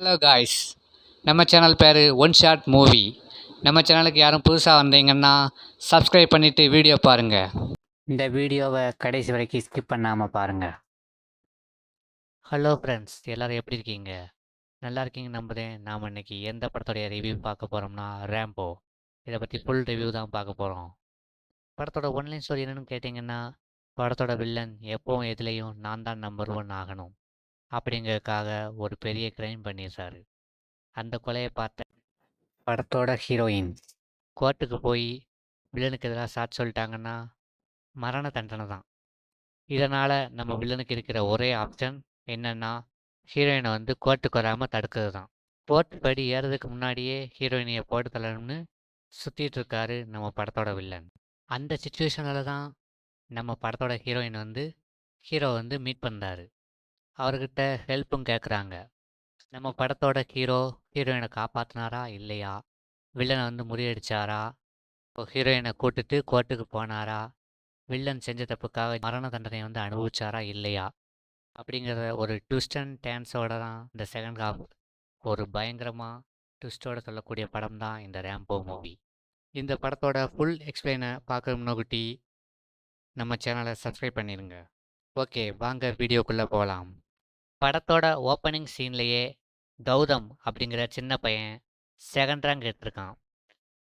Hello guys, நம்ம channel பேர் one shot movie. நம்ம சேனலுக்கு யாரும் புதுசாக வந்தீங்கன்னா சப்ஸ்கிரைப் பண்ணிவிட்டு வீடியோ பாருங்கள். இந்த வீடியோவை கடைசி வரைக்கும் ஸ்கிப் பண்ணாமல் பாருங்கள். ஹலோ ஃப்ரெண்ட்ஸ், எல்லோரும் எப்படி இருக்கீங்க? நல்லா இருக்கீங்க நம்புகிறேன். நாம் இன்னைக்கு எந்த படத்தோடைய ரிவ்யூ பார்க்க போகிறோம்னா ரேம்போ. இதை பற்றி ஃபுல் ரிவ்யூ தான் பார்க்க போகிறோம். படத்தோட ஒன்லைன் ஸ்டோரி என்னென்னு கேட்டிங்கன்னா, படத்தோட வில்லன் எப்போவும் எதுலேயும் நான் தான் நம்பர் 1 ஆகணும் அப்படிங்கிறதுக்காக ஒரு பெரிய க்ரைம் பண்ணிடுறாரு. அந்த கொலையை பார்த்த படத்தோட ஹீரோயின் கோர்ட்டுக்கு போய் வில்லனுக்கு எதிராக சாட்சி சொல்லிட்டாங்கன்னா மரண தண்டனை தான். இதனால் நம்ம வில்லனுக்கு இருக்கிற ஒரே ஆப்ஷன் என்னென்னா, ஹீரோயினை கோர்ட்டுக்கு வராமல் தடுக்கிறது தான். கோர்ட்டு படி ஏறதுக்கு முன்னாடியே ஹீரோயினியை போட்டு தள்ளணும்னு சுற்றிட்டு இருக்காரு நம்ம படத்தோட வில்லன். அந்த சுச்சுவேஷனில் தான் நம்ம படத்தோட ஹீரோயின் ஹீரோ மீட் பண்ணுறாரு. அவர்கிட்ட ஹெல்ப்பும் கேட்குறாங்க. நம்ம படத்தோட ஹீரோ ஹீரோயினை காப்பாற்றினாரா இல்லையா, வில்லனை முறியடிச்சாரா, இப்போ ஹீரோயினை கூட்டுட்டு கோர்ட்டுக்கு போனாரா, வில்லன் செஞ்ச தப்புக்காக மரண தண்டனை அனுபவிச்சாரா இல்லையா அப்படிங்கிற ஒரு ட்விஸ்ட் அண்ட் டேன்ஸோட தான் இந்த செகண்ட் ஹாஃப் ஒரு பயங்கரமாக ட்விஸ்டோட சொல்லக்கூடிய படம் தான் இந்த ரேம்போ மூவி. இந்த படத்தோட ஃபுல் எக்ஸ்பிளைனை பார்க்குற முன்னகுட்டி நம்ம சேனலை சப்ஸ்கிரைப் பண்ணிடுங்க. ஓகே, வாங்க வீடியோக்குள்ளே போகலாம். படத்தோட ஓப்பனிங் சீன்லேயே கௌதம் அப்படிங்கிற சின்ன பையன் செகண்ட் ரேங்க் எடுத்திருக்கான்.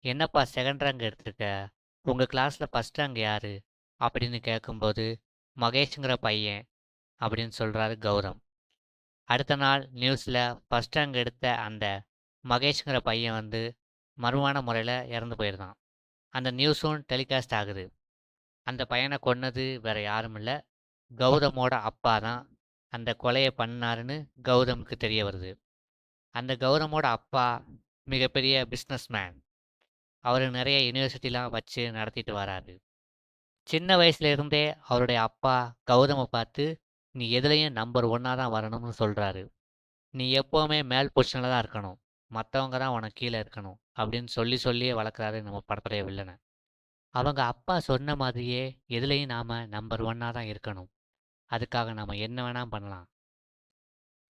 என்னப்பா செகண்ட் ரேங்க் எடுத்திருக்க, உங்கள் கிளாஸில் ஃபஸ்ட் ரேங்க் யார் அப்படின்னு கேட்கும்போது மகேஷுங்கிற பையன் அப்படின்னு சொல்கிறாரு கௌதம். அடுத்த நாள் நியூஸில் ஃபஸ்ட் ரேங்க் எடுத்த அந்த மகேஷுங்கிற பையன் மர்மமான முறையில் இறந்து போயிருந்தான். அந்த நியூஸும் டெலிகாஸ்ட் ஆகுது. அந்த பையனை கொன்னது வேறு யாரும் இல்லை, கௌதமோட அப்பா தான் அந்த கொலையை பண்ணாருன்னு கௌதமுக்கு தெரிய வருது. அந்த கௌதமோட அப்பா மிகப்பெரிய பிஸ்னஸ் மேன். அவர் நிறைய யூனிவர்சிட்டிலாம் வச்சு நடத்திட்டு வராரு. சின்ன வயசுலேருந்தே அவருடைய அப்பா கௌதமை பார்த்து நீ எதுலேயும் நம்பர் 1 தான் வரணும்னு சொல்கிறாரு. நீ எப்போவுமே மேல் பொசிஷனில் தான் இருக்கணும், மற்றவங்க தான் உனக்கு கீழே இருக்கணும் அப்படின்னு சொல்லியே வளர்க்குறாரு நம்ம படத்துடைய வில்லனை. அவங்க அப்பா சொன்ன மாதிரியே எதுலேயும் நாம் நம்பர் 1 தான் இருக்கணும், அதுக்காக நாம் என்ன வேணால் பண்ணலாம்.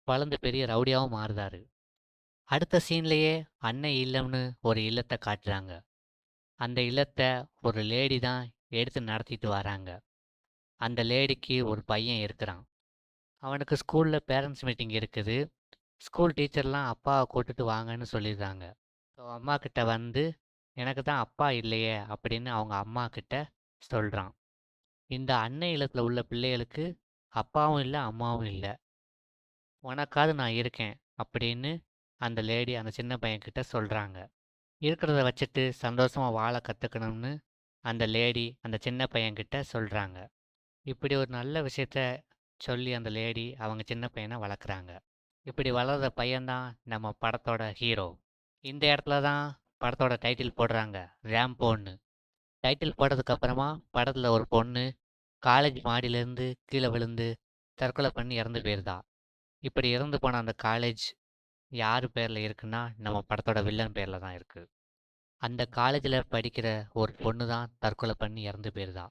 வளர்ந்து பெரிய ரவுடியாகவும் மாறுதாரு. அடுத்த சீன்லேயே அன்னை இல்லம்னு ஒரு இல்லத்தை காட்டுறாங்க. அந்த இல்லத்தை ஒரு லேடி தான் எடுத்து நடத்திட்டு வராங்க. அந்த லேடிக்கு ஒரு பையன் இருக்கிறான். அவனுக்கு ஸ்கூலில் பேரண்ட்ஸ் மீட்டிங் இருக்குது. ஸ்கூல் டீச்சர்லாம் அப்பாவை கூட்டிட்டு வாங்கன்னு சொல்லிடுறாங்க. ஸோ அம்மா கிட்ட எனக்கு தான் அப்பா இல்லையே அப்படின்னு அவங்க அம்மா கிட்ட சொல்கிறான். இந்த அன்னை இல்லத்தில் உள்ள பிள்ளைகளுக்கு அப்பாவும் இல்லை அம்மாவும் இல்லை, உனக்காவது நான் இருக்கேன் அப்படின்னு அந்த லேடி அந்த சின்ன பையன்கிட்ட சொல்கிறாங்க. இருக்கிறத வச்சுட்டு சந்தோஷமாக வாழ கற்றுக்கணும்னு அந்த லேடி அந்த சின்ன பையன்கிட்ட சொல்கிறாங்க. இப்படி ஒரு நல்ல விஷயத்த சொல்லி அந்த லேடி அவங்க சின்ன பையனை வளர்க்குறாங்க. இப்படி வளர்கிற பையன்தான் நம்ம படத்தோட ஹீரோ. இந்த இடத்துல தான் படத்தோட டைட்டில் போடுறாங்க, ரேம்போன்னு. டைட்டில் போட்டதுக்கப்புறமா படத்தில் ஒரு பொண்ணு காலேஜ் மாடியிலேருந்து கீழே விழுந்து தற்கொலை பண்ணி இறந்து போயிருந்தா. இப்படி இறந்து போன அந்த காலேஜ் யார் பேரில் இருக்குன்னா நம்ம படத்தோட வில்லன் பேரில் தான் இருக்குது. அந்த காலேஜில் படிக்கிற ஒரு பொண்ணு தான் தற்கொலை பண்ணி இறந்து போயிருந்தா.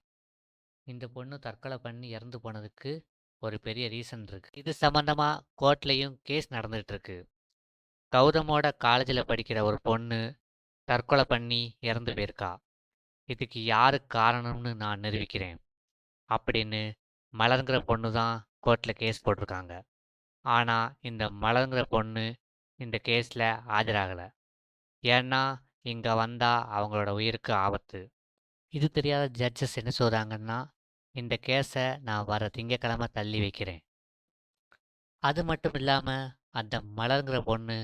இந்த பொண்ணு தற்கொலை பண்ணி இறந்து போனதுக்கு ஒரு பெரிய ரீசன் இருக்குது. இது சம்மந்தமாக கோர்ட்லேயும் கேஸ் நடந்துகிட்ருக்கு. கௌதமோட காலேஜில் படிக்கிற ஒரு பொண்ணு தற்கொலை பண்ணி இறந்து போயிருக்கா, இதுக்கு யாரு காரணம்னு நான் நிரூபிக்கிறேன் அப்படின்னு மலருங்கிற பொண்ணு தான் கோர்ட்டில் கேஸ் போட்டிருக்காங்க. ஆனால் இந்த மலருங்கிற பொண்ணு இந்த கேஸில் ஆஜராகலை. ஏன்னா இங்கே வந்தால் அவங்களோட உயிருக்கு ஆபத்து. இது தெரியாத ஜட்ஜஸ் என்ன சொல்கிறாங்கன்னா, இந்த கேஸை நான் வர திங்கக்கிழமை தள்ளி வைக்கிறேன். அது மட்டும் இல்லாமல் அந்த மலருங்கிற பொண்ணு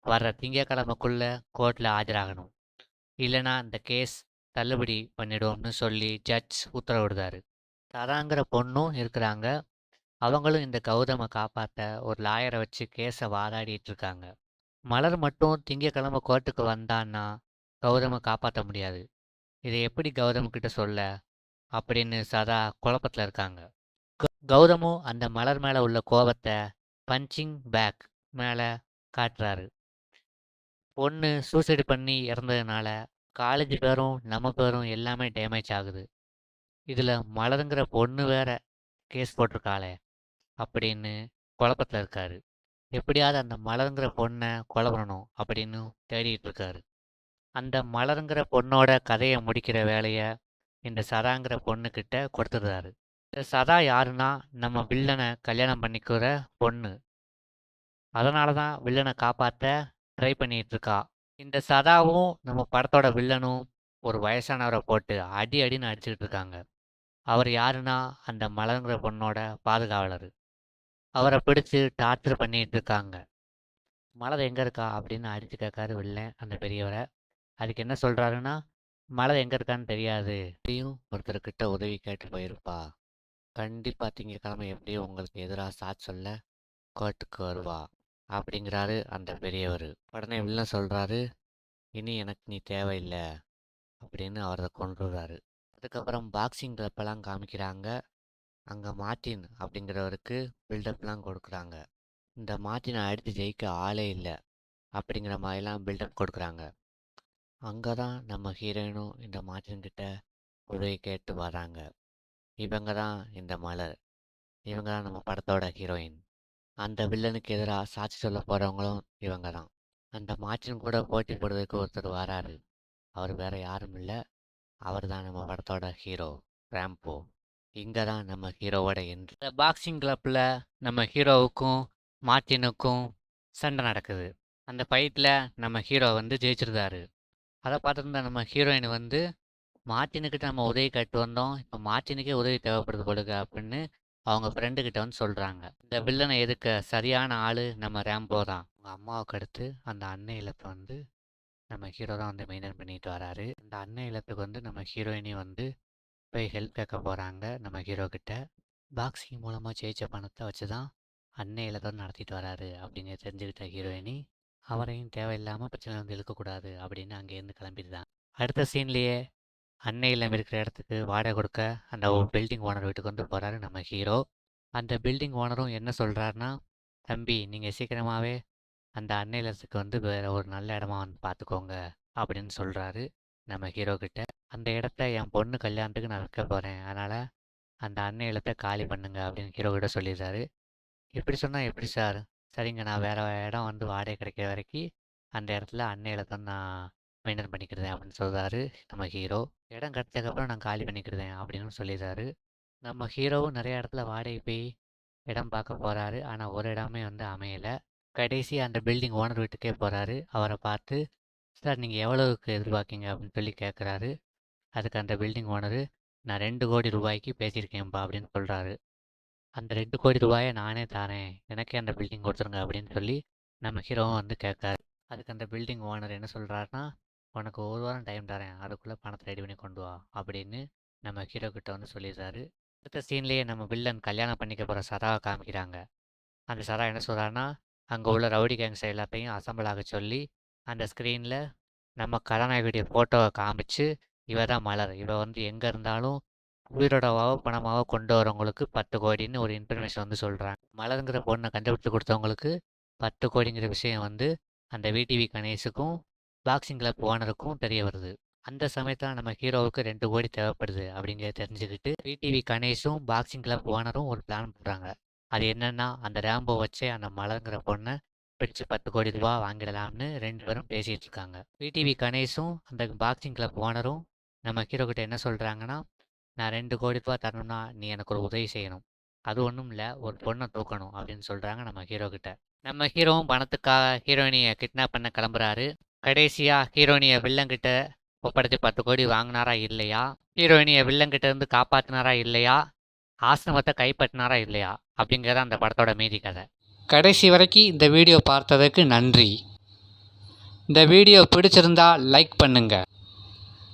வர்ற திங்கக்கிழமைக்குள்ளே கோர்ட்டில் ஆஜராகணும், இல்லைனா இந்த கேஸ் தள்ளுபடி பண்ணிடுவோம்னு சொல்லி ஜட்ஜ் உத்தரவிடுதாரு. தராங்கிற பொண்ணும் இருக்கிறாங்க. அவங்களும் இந்த கௌதமை காப்பாற்ற ஒரு லாயரை வச்சு கேஸை வாதாடிட்டு இருக்காங்க. மலர் மட்டும் திங்கக்கிழமை கோர்ட்டுக்கு வந்தான்னா கௌதமை காப்பாற்ற முடியாது. இதை எப்படி கௌதம்கிட்ட சொல்ல அப்படின்னு சதா குழப்பத்தில் இருக்காங்க. கௌதமும் அந்த மலர் மேலே உள்ள கோபத்தை பஞ்சிங் பேக் மேலே காட்டுறாரு. பொண்ணு சூசைடு பண்ணி இறந்ததுனால காலேஜ் பேரும் நம்ம பேரும் எல்லாமே டேமேஜ் ஆகுது. இதில் மலருங்கிற பொண்ணு வேற கேஸ் போட்டிருக்காளே அப்படின்னு குழப்பத்தில் இருக்காரு. எப்படியாவது அந்த மலருங்கிற பொண்ணை கொலை பண்ணணும் அப்படின்னு தேடிட்டு இருக்காரு. அந்த மலருங்கிற பொண்ணோட கதையை முடிக்கிற வேலையை இந்த சதாங்கிற பொண்ணுக்கிட்ட கொடுத்துடுறாரு. இந்த சதா யாருன்னா நம்ம வில்லனை கல்யாணம் பண்ணிக்கிற பொண்ணு. அதனால தான் வில்லனை காப்பாற்ற ட்ரை பண்ணிட்டு இருக்கா. இந்த சதாவும் நம்ம படத்தோட வில்லனும் ஒரு வயசானவரை போட்டு அடி அடின்னு அடிச்சுக்கிட்டு இருக்காங்க. அவர் யாருன்னா அந்த மலருங்கிற பொண்ணோட பாதுகாவலர். அவரை பிடிச்சு டார்ச்சர் பண்ணிட்டு இருக்காங்க. மலர் எங்கே இருக்கா அப்படின்னு அடித்து கேட்காரு வில்லன் அந்த பெரியவரை. அதுக்கு என்ன சொல்கிறாருன்னா, மலர் எங்கே இருக்கான்னு தெரியாது, எப்படியும் ஒருத்தர்கிட்ட உதவி கேட்டு போயிருப்பா, கண்டிப்பாக திங்கக்கிழமை எப்படியும் உங்களுக்கு எதிராக சாட்சி சொல்ல கோர்ட்டுக்கு வருவா அப்படிங்கிறாரு அந்த பெரியவர். உடனே வில்லன் சொல்கிறாரு, இனி எனக்கு நீ தேவையில்லை அப்படின்னு அவரை கொன்றுறாரு. அதுக்கப்புறம் பாக்ஸிங் கிளப்பெல்லாம் காமிக்கிறாங்க. அங்கே மார்ட்டின் அப்படிங்கிறவருக்கு பில்டப்லாம் கொடுக்குறாங்க. இந்த மார்ட்டினை அடித்து ஜெயிக்க ஆளே இல்லை அப்படிங்கிற மாதிரிலாம் பில்டப் கொடுக்குறாங்க. அங்கே தான் நம்ம ஹீரோயினும் இந்த மார்ட்டின்கிட்ட உதவி கேட்டு வராங்க. இவங்க தான் இந்த மலர். இவங்க தான் நம்ம படத்தோட ஹீரோயின். அந்த வில்லனுக்கு எதிராக சாட்சி சொல்ல போகிறவங்களும் இவங்க தான். அந்த மார்ட்டின் கூட போட்டி போடுறதுக்கு ஒருத்தர் வராரு. அவர் வேற யாரும் இல்லை, அவர் தான் நம்ம படத்தோட ஹீரோ ரேம்போ. இங்கே தான் நம்ம ஹீரோவோட என்ட்ரி. இந்த பாக்ஸிங் கிளப்பில் நம்ம ஹீரோவுக்கும் மார்ட்டினுக்கும் சண்டை நடக்குது. அந்த ஃபைட்டில் நம்ம ஹீரோ ஜெயிச்சிருந்தாரு. அதை பார்த்துருந்தா நம்ம ஹீரோயின் மார்ட்டினுக்கிட்ட நம்ம உதவி கேட்டு வந்தோம், இப்போ மார்ட்டினுக்கே உதவி தேவைப்படுது போலுங்க அப்படின்னு அவங்க ஃப்ரெண்டுக்கிட்ட சொல்கிறாங்க. இந்த வில்லனை எதுக்க சரியான ஆள் நம்ம ரேம்போ தான். அவங்க அம்மாவுக்கு அடுத்து அந்த அன்னை இல்லத்தை நம்ம ஹீரோ தான் மெயின்டைன் பண்ணிட்டு வராரு. அந்த அன்னை இல்லத்துக்கு நம்ம ஹீரோயினி போய் ஹெல்ப் கேட்க போகிறாங்க நம்ம ஹீரோ கிட்ட. பாக்ஸிங் மூலமாக ஜெயிச்ச பணத்தை வச்சு தான் அன்னை இல்லத்தை நடத்திட்டு வராரு அப்படின்னு தெரிஞ்சுக்கிட்ட ஹீரோயினி அவரையும் தேவையில்லாமல் பிரச்சனை இழுக்கக்கூடாது அப்படின்னு அங்கேருந்து கிளம்பிடுதான். அடுத்த சீன்லேயே அன்னை இல்லம் இருக்கிற இடத்துக்கு வாடகை கொடுக்க அந்த பில்டிங் ஓனர் வீட்டுக்கு போகிறாரு நம்ம ஹீரோ. அந்த பில்டிங் ஓனரும் என்ன சொல்கிறாருன்னா, தம்பி நீங்கள் சீக்கிரமாகவே அந்த அன்னை இல்லத்துக்கு வேறு ஒரு நல்ல இடமா பார்த்துக்கோங்க அப்படின்னு சொல்கிறாரு நம்ம ஹீரோ கிட்ட. அந்த இடத்த என் பொண்ணு கல்யாணத்துக்கு நான் விற்க போகிறேன், அதனால் அந்த அன்னை இல்லத்தை காலி பண்ணுங்க அப்படின்னு ஹீரோ கிட்ட சொல்லிடுறாரு. எப்படி சொன்னால் எப்படி சார், சரிங்க நான் வேறு இடம் வாடகை கிடைக்கிற வரைக்கும் அந்த இடத்துல அன்னை இல்லத்தை நான் மெயின்டைன் பண்ணிக்கிறேன் அப்படின்னு சொல்கிறாரு நம்ம ஹீரோ. இடம் கிடச்சதுக்கப்புறம் நான் காலி பண்ணிக்கிறேன் அப்படின்னு சொல்லிடுறாரு. நம்ம ஹீரோவும் நிறைய இடத்துல வாடகை போய் இடம் பார்க்க போகிறாரு. ஆனால் ஒரு இடமே அமையலை. கடைசி அந்த பில்டிங் ஓனர் வீட்டுக்கே போகிறாரு. அவரை பார்த்து, சார் நீங்கள் எவ்வளவுக்கு எதிர்பார்க்கீங்க அப்படின்னு சொல்லி கேட்குறாரு. அதுக்கு அந்த பில்டிங் ஓனரு, நான் 2 கோடி ரூபாய்க்கு பேசியிருக்கேன்ப்பா அப்படின்னு சொல்கிறாரு. அந்த 2 கோடி ரூபாயை நானே தரேன், எனக்கே அந்த பில்டிங் கொடுத்துருங்க அப்படின்னு சொல்லி நம்ம ஹீரோவும் கேட்காரு. அதுக்கு அந்த பில்டிங் ஓனர் என்ன சொல்கிறாருன்னா, உனக்கு 1 வாரம் டைம் தரேன், அதுக்குள்ளே பணத்தை ரெடி பண்ணி கொண்டு வா அப்படின்னு நம்ம ஹீரோ கிட்ட சொல்லிடுறாரு. அடுத்த சீன்லேயே நம்ம வில்லன் கல்யாணம் பண்ணிக்க போகிற சதாவை காமிக்கிறாங்க. அந்த சதா என்ன சொல்கிறாருன்னா, அங்கே உள்ள ரவுடி கேங்ஸ் எல்லாத்தையும் அசம்பிள் ஆக சொல்லி அந்த ஸ்க்ரீனில் நம்ம கதாநாயகியுடைய ஃபோட்டோவை காமிச்சு, இவ தான் மலர், இவ எங்கே இருந்தாலும் உயிரோடவாவோ பணமாவோ கொண்டு வரவங்களுக்கு 10 கோடின்னு ஒரு இன்ஃபர்மேஷன் சொல்கிறாங்க. மலருங்கிற பொண்ணை கண்டுபிடிச்சி கொடுத்தவங்களுக்கு 10 கோடிங்கிற விஷயம் அந்த விடிவி கணேஷுக்கும் பாக்ஸிங் கிளப் ஓனருக்கும் தெரிய வருது. அந்த சமயத்தில் நம்ம ஹீரோவுக்கு 2 கோடி தேவைப்படுது அப்படிங்கிறத தெரிஞ்சுக்கிட்டு விடிவி கணேஷும் பாக்ஸிங் கிளப் ஓனரும் ஒரு பிளான் பண்ணுறாங்க. அது என்னென்னா, அந்த ரேம்போ வச்சு அந்த மலருங்கிற பொண்ணை பிடிச்சி 10 கோடி ரூபா வாங்கிடலாம்னு 2 பேரும் பேசிகிட்டு இருக்காங்க. விடிவி கணேஷும் அந்த பாக்ஸிங் கிளப் ஓனரும் நம்ம ஹீரோ கிட்ட என்ன சொல்கிறாங்கன்னா, நான் 2 கோடி ரூபா தரணும்னா நீ எனக்கு ஒரு உதவி செய்யணும், அது ஒன்றும் இல்லை, ஒரு பொண்ணை தூக்கணும் அப்படின்னு சொல்கிறாங்க நம்ம ஹீரோ கிட்ட. நம்ம ஹீரோவும் பணத்துக்காக ஹீரோயினியை கிட்னாப் பண்ண கிளம்புறாரு. கடைசியாக ஹீரோயினியை வில்லங்கிட்ட ஒப்படைச்சி 10 கோடி வாங்கினாரா இல்லையா, ஹீரோயினியை வில்லங்கிட்ட இருந்து காப்பாற்றினாரா இல்லையா, ஆசிரமத்தை கைப்பற்றினாரா இல்லையா அப்படிங்கிறத அந்த படத்தோட மீதி கதை. கடைசி வரைக்கும் இந்த வீடியோ பார்த்ததுக்கு நன்றி. இந்த வீடியோ பிடிச்சிருந்தா லைக் பண்ணுங்கள்,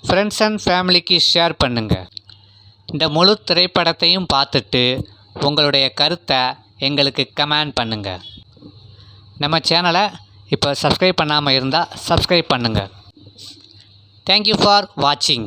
ஃப்ரெண்ட்ஸ் அண்ட் ஃபேமிலிக்கு ஷேர் பண்ணுங்கள். இந்த முழு திரைப்படத்தையும் பார்த்துட்டு உங்களுடைய கருத்தை எங்களுக்கு கமெண்ட் பண்ணுங்கள். நம்ம சேனலை இப்போ சப்ஸ்கிரைப் பண்ணாமல் இருந்தால் சப்ஸ்கிரைப் பண்ணுங்கள். தேங்க்யூ ஃபார் வாட்சிங்.